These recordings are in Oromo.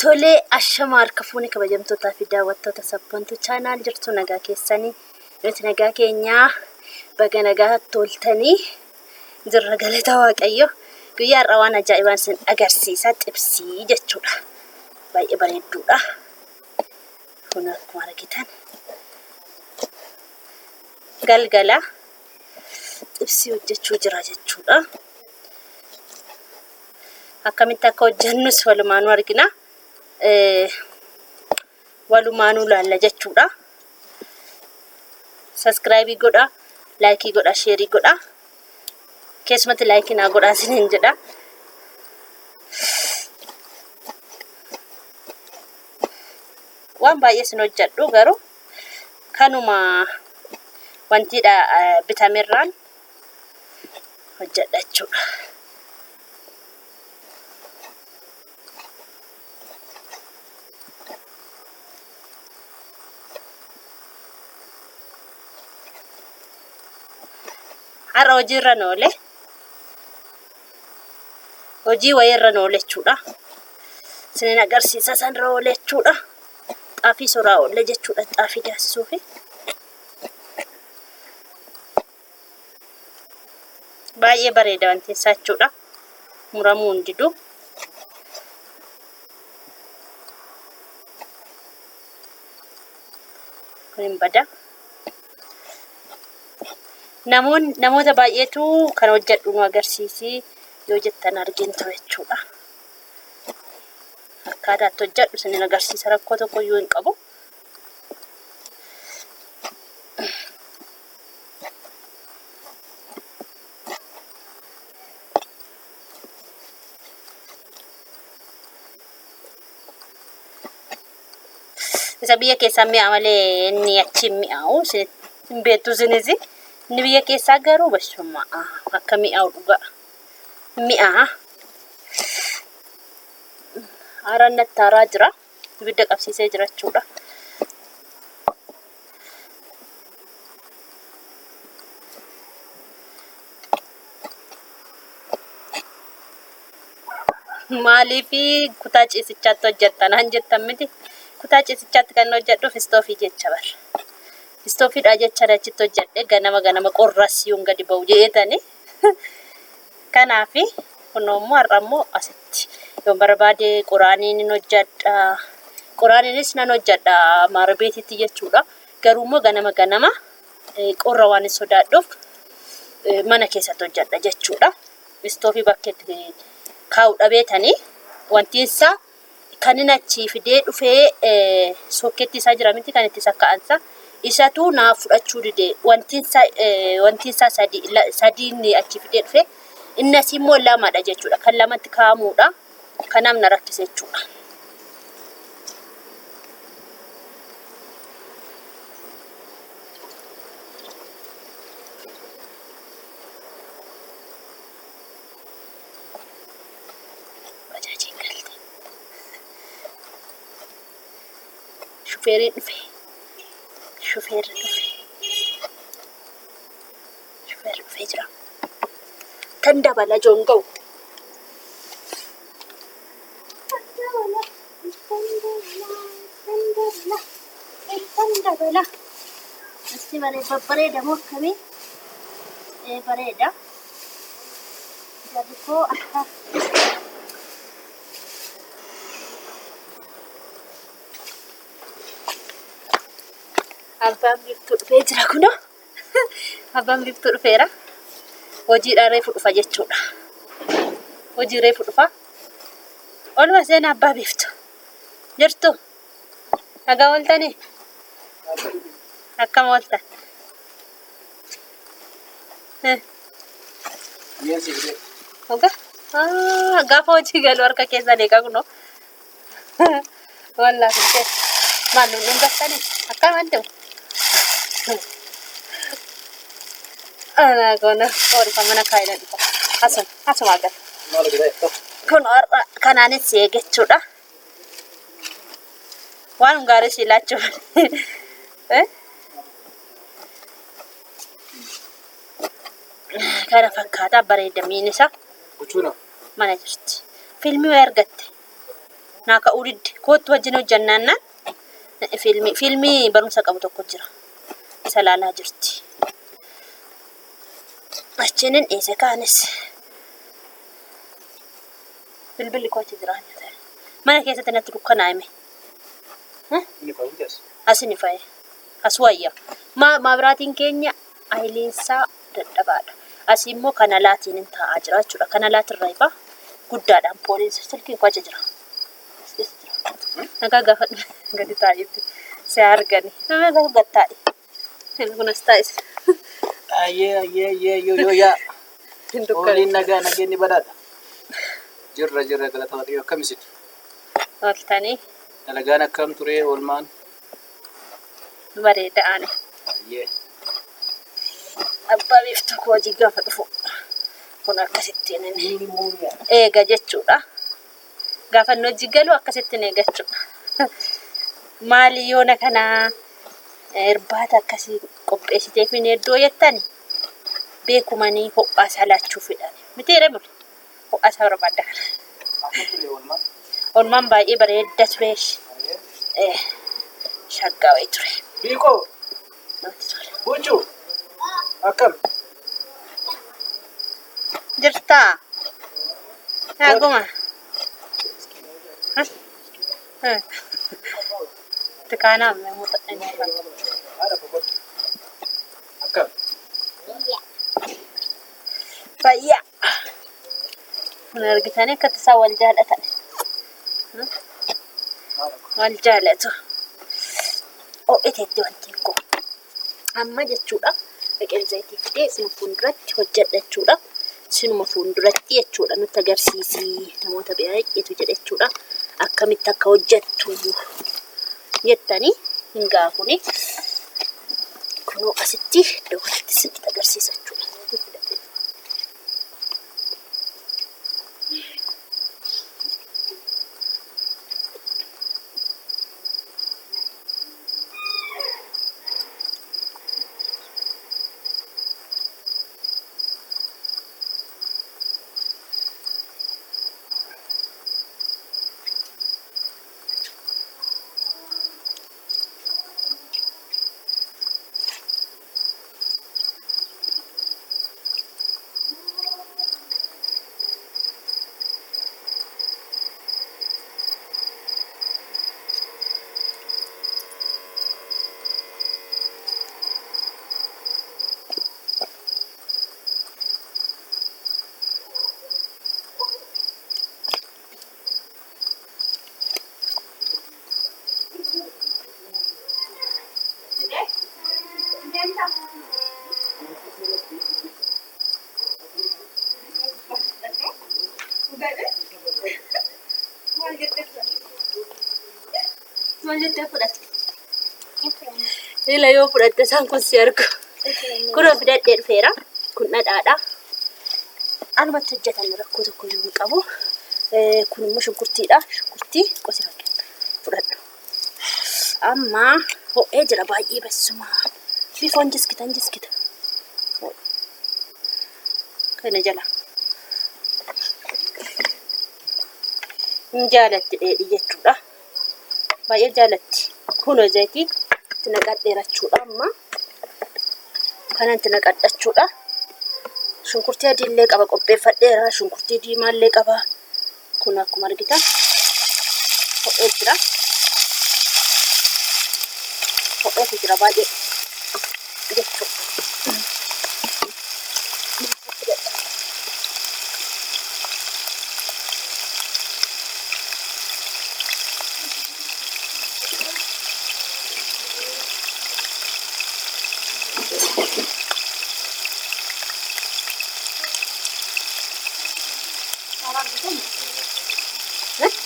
Tole ashama harka fuuni kabajamtootaa fi daawwattoota sabboontuu chaanaal jirtu nagaa keessanii nuti nagaa keenyaa baga nagaa toltanii jirra galata waaqayyo guyyaa har'aa waan ajaa'ibaan sin agarsiisa xibsii jechuudha baay'ee bareedduudha kun akkuma argitan galgala xibsii hojjechuu jira jechuudha akkamitti akka hojjannus walumaanuu argina walumaanuu laalla jechuudha subscribe godha like godha share godha keessumatti like na godha sinin jedha waan baay'ee sin hojjedhu garuu kanuma wantiidha bitamirraan hojjedha jechuudha har'a hojiirra noole hojii wayirra noole jechuudha sinin agarsiisa sanirra oole jechuudha xaafii soraa oole jechuudha xaafii daasisuufi baay'ee bareeda wanti isaa jechuudha muramuu hundidu kun bada namoota baay'eetu kan hojjedhu nu agarsiisi yoo jettan argintu jechuudha akkaataatti hojjedhu sinin agarsiisa rakkoo tokko iyyuu hin qabu isa biyya keessaa mi'a malee inni achi mi'aawu hin beektu sinisi inni biyya keessaa garuu bashummaa akka mi'aawu dhugaa mi'a haaraan nattaaraa jira ibidda qabsiisee jira jechuudha maaliifi kutaa ciisichaatti hojjettanaan jettan miti kutaa ciisichaatti kan hojjedhuuf istoofii jecha bar istoofiidha jecha achitti hojjedhe ganama qorrasiyuun gadi ba'u jeetani kanaafi kunoommoo har'ammoo asitti yoo barbaade quraaniin hojjedha quraaniinis nan hojjedha maarabeetitti jechuudha garuummoo ganama qorra waan sodaadhuuf mana keessatti hojjedha jechuudha istoofii bakkeetti kaa'u dhabeetanii wantiinsa kanin achi fidee dhufee sokkeetti isaa jira miti kan itti sakka'ansa isatu naa fudhachuu dide wantiinsa sadiin achi fidee dhufee innas immoo lamadha jechuudha kan lamatti kaa'amuudha kan namna rakkise jechuudha shufeerii dhufe shufeerri dhufe jira tan dabala jonga'u tan dabala asti bareeda moo akkamii bareeda jarri koo akka abbaan biftuu dhufee jira kuno abbaan biftuu dhufeera hojiidhaan reefu dhufa jechuudha hojii reefu dhufa olma seen abbaa biftuu jirtu nagaa ooltanii akkam ooltan gaafa hojii galu harka keessa leeqa kuno wallaahi maal nuun gattanii akkam addu ana gona kori kamana kaila dipa asuma agar kun kanaanis jechuudha waan gaarii silaachuu kana fakkaata bareedamiin isaa mana jirti filmii way argatte naaka uridde kootu wajjin hojjannaan filmii barumsa qabu tokko jira. Isa laalaa jirti. Achinin eessa kaanis bilbilli koo achi jira. Mana keessatti natti dukkanaa'ime. Asini faye. Aswayya. Maabiraatiin keenya ayilinsaa dadhabaadha. Asii immoo kanalaatiin hin taa'aa jira jechuudha. Kanalaatirraa ifa guddaadhaan pooliin silkii koo achi jira. Nagaa gaafa gadi taa'etti si argani. Nagaa gattaa'i. Kunas taa'is. Yoo. Oliin nagaa nageenyi badhaadha. Jirra galata waaqayyoo akkamisit? Ooltanii. Dalagaan akkam ture oolmaan? Bareedaani. Abbaa biiftuu koo hojii gaafa dhufu kun akkasittiin eega jechuudha. Gaafa inni hojii galu akkasittiin eeggachuudha. Maali yoona kanaa irbaata akkasii qopheessiteef hin hedduu jettani beekumanii ho'aa salachuu fedhan. Miti reemul ho'aa isaa barbaadda kana. Oolmaan baay'ee bareeda ture. Shaggaa wayii ture. Biikoo. Buuchuu. Akkam. Jirtaa. Naaguma. Tekaanaa meemuuta inni fakkaatu. Akkam. Fayyaa. Kun argitanii akka tasaa wal jaalatan. Wal jaalatu. Iteetti wanti koo. Amma jechuudha. Biqilzaatii fidee isin fuulduratti hojjedha jechuudha. Isinuma fuulduratti jechuudha nutti agarsiisii namoota baay'eetu jedha jechuudha. Akkamitti akka hojjettu jettanii hin gaafuni. Kunoo asitti iddoo kanatti sitti agarsiisa jechuudha. Ila yoo fudhatte isaan kun si argu. Kunoo fidadhee dhufeera. Kun dhadhaadha. Anumatti hojjetan rakkoo tokko hin qabu. Kun immoo shunkurtiidha. Shunkurtii qosi fakkeenya. Fudhadhu. Amma ho'ee jira baay'ee basuma. Bifoon jiskita. Kana jala. Hin jaalatti dheedhi jechuudha. Baay'ee jaalatti. Kunoo zayitii itti naqadheerachuudha amma. Kana itti naqadhachuudha. Shunkurtii adiillee qaba qopheeffadheera. Shunkurtii diimaallee qaba. Kun akkuma argitan ho'ee jira. Ho'eetu jira baay'ee jechuudha.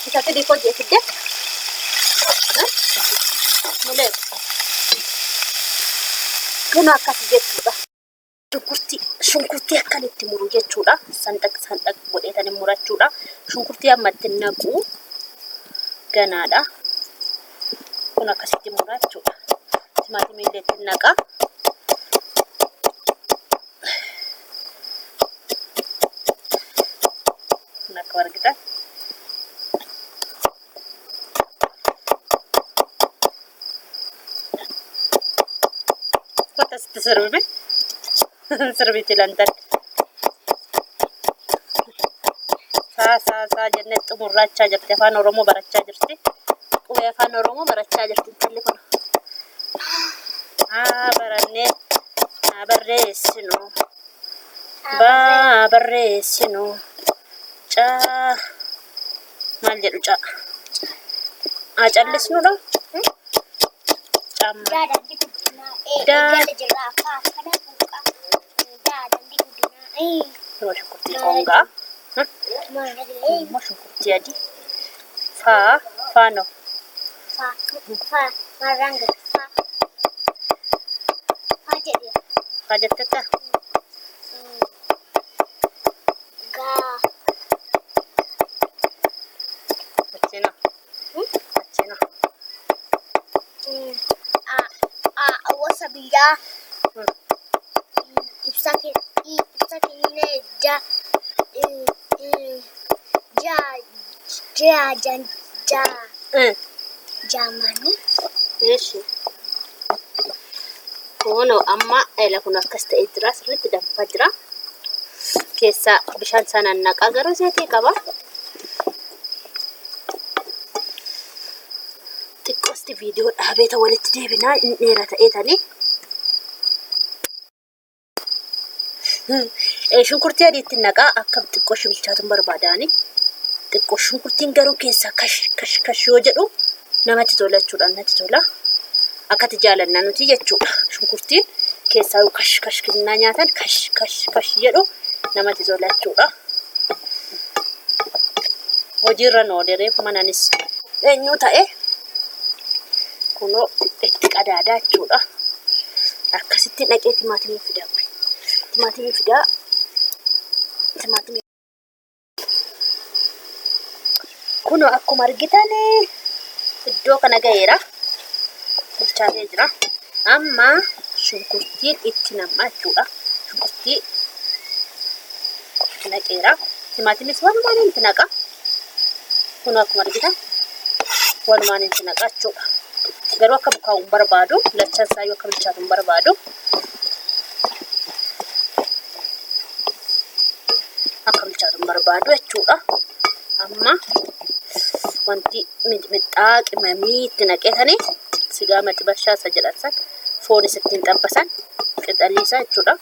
Bisa di kau je sedap. Mulai. Kena kasih jechuudha. Shunkurtii akkan itti muru jechuudha. Sandak godheetani murachuudha. Shunkurtii ammatti naqu ganaadha. Kun akkasitti murachuudha. Timaatimii illee itti naqa. Kun akka argitan. تسربي سربيتي لندن سا جنة مراتشا جرتي فان أورومو براتشا جرتي قوي فان أورومو براتشا جرتي تلفون براني بريسنو بريسنو جا maal jedhu callisnu dha camma shunkurtii qoongaa shunkurtii adii faano faa jettetta Sabida ibsa kenne jamani eeshi kuno amma ela kun akkas ta'e jira sirriitti danfaa jira keessa bishaan sanaan naqaa garuu seetii qaba xiqqoosti viidiyoo dhaabeeta walitti deebinaa inni dheera ta'eetanii shunkurtii adiitti naqaa akka xiqqoo shibilchaatuun barbaadaani xiqqoo shunkurtiin garuu keessa kash yoo jedhu namatti tola jechuudha natti tola akkati jaalannaa nuti jechuudha shunkurtiin keessaa kash kinnaa nyaatan kash jedhu namatti tola jechuudha hojiirra nooderee mananis eenyu ta'e kuno itti qadaadaa jechuudha akkasitti naqee timaatimii fidaa timaatimii kuno akkuma argitan iddoo kana ga'eera bilchaatee jira amma shunkurtiin itti nam'aa jechuudha shunkurtii naqeera timaatimis walumaan itti naqa kuno akkuma argitan walumaan itti naqa jechuudha garuu akka bukaa'uun barbaadu lachan isaa yoo akka bilchaatuun barbaadu jechuudha amma wanti mixmixaa qimamii itti naqeetanii sigaa maxibashaa isa jedhan san foonis ittiin xabbasan qixalliisaa jechuudha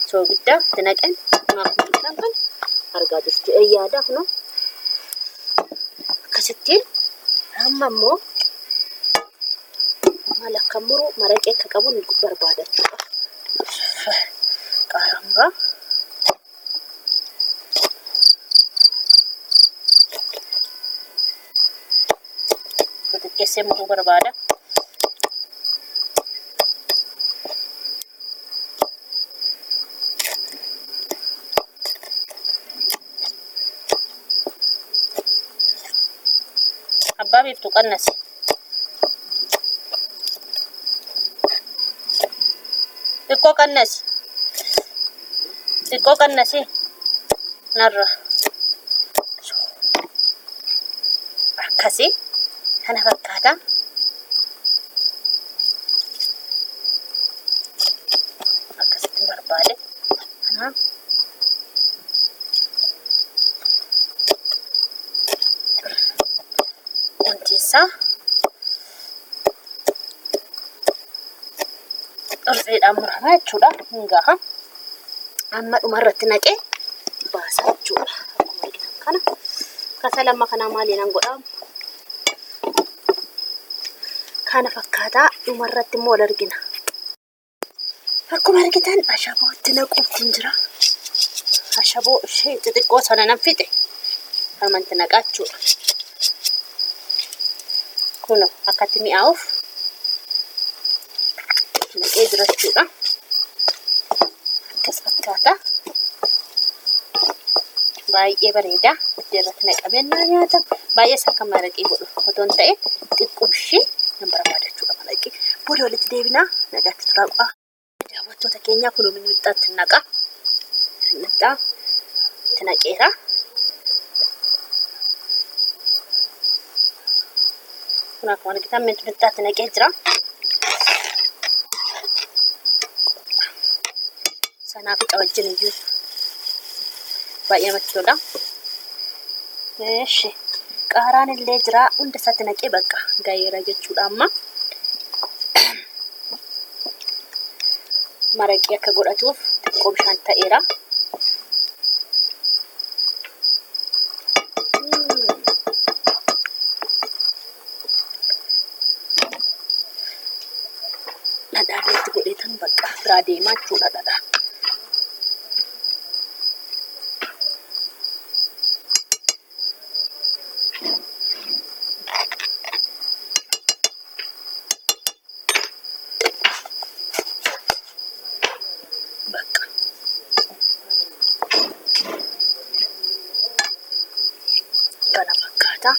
soogiddaa itti naqeen maakumuudhaan kan argaa jirtu yaada kuno akkasittiin amma immoo maal akka muru maraqee akka qabu ni barbaada jechuudha qaaramuraa xixiqqeessee muruu barbaada abbaa biiftuu qannasi xiqqoo qannasi narra akkasi kana fakkaata akkasitti barbaade kana wantiisaa qorxeedhaan muramaa jechuudha hingaha amma dhumarratti naqee baasaa jechuudha akkuma argitan kana kasa lamma kanaa maaliin godhaa kana fakkaataa dhumarratti immoo wal argina akkuma argitan ashaboo itti naquutiin jira ashaboo ishee xixiqqoo sana nan fixe kanumatti naqaa jechuudha kuno akkatti mi'aawuuf naqee jira jechuudha akkas fakkaata baay'ee bareeda irratti naqamee nyaata baay'ee akka maraqee godhu otoo hin ta'e xiqqooshii nan barbaada jechuudha maraqee booda walitti deebinaa nagaatti turaa daawwattoota keenyaa kun mixxaatti naqa mixxaa itti naqeera kun akkuma argitan mixxaatti naqee jira Kanaaf ixa wajjin iyyuu baay'ee namatti tola. Eeshi qaaraan illee jira hunda isaatti naqee bakka gaheera jechuudha amma. Maraqii akka godhatuuf xiqqoo bishaan ta'eera. Dhadhaan itti godheetan bakka biraa deemaa jechuudha dhadhaa. Kana fakkaata.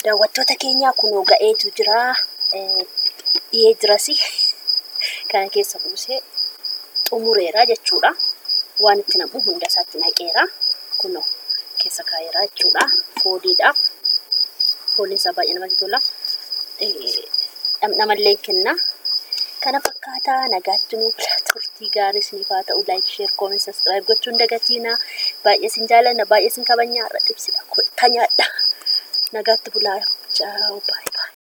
Daawwattoota keenyaa kunoo ga'eetu jira. Dhiyee jiras kana keessa buusee xumureera jechuudha. Waan itti naqu hunda isaatti naqeera. Kunoo keessa kaa'eera jechuudha. Fooliidhaaf. Fooliin isaa baay'ee namatti tola. Dhamdhamallee kenna. Kana fakkaata. Nagaatti nuu turtii gaarii isiniif haa ta'u. Like, share, comment, subscribe gochuun dagatiina. Baay'ee isin jaalladha. Baay'ee isin kabajaa. Irra xibsidha. Kottaa nyaadha. Nagaatti bulaa. Ciao. Bye.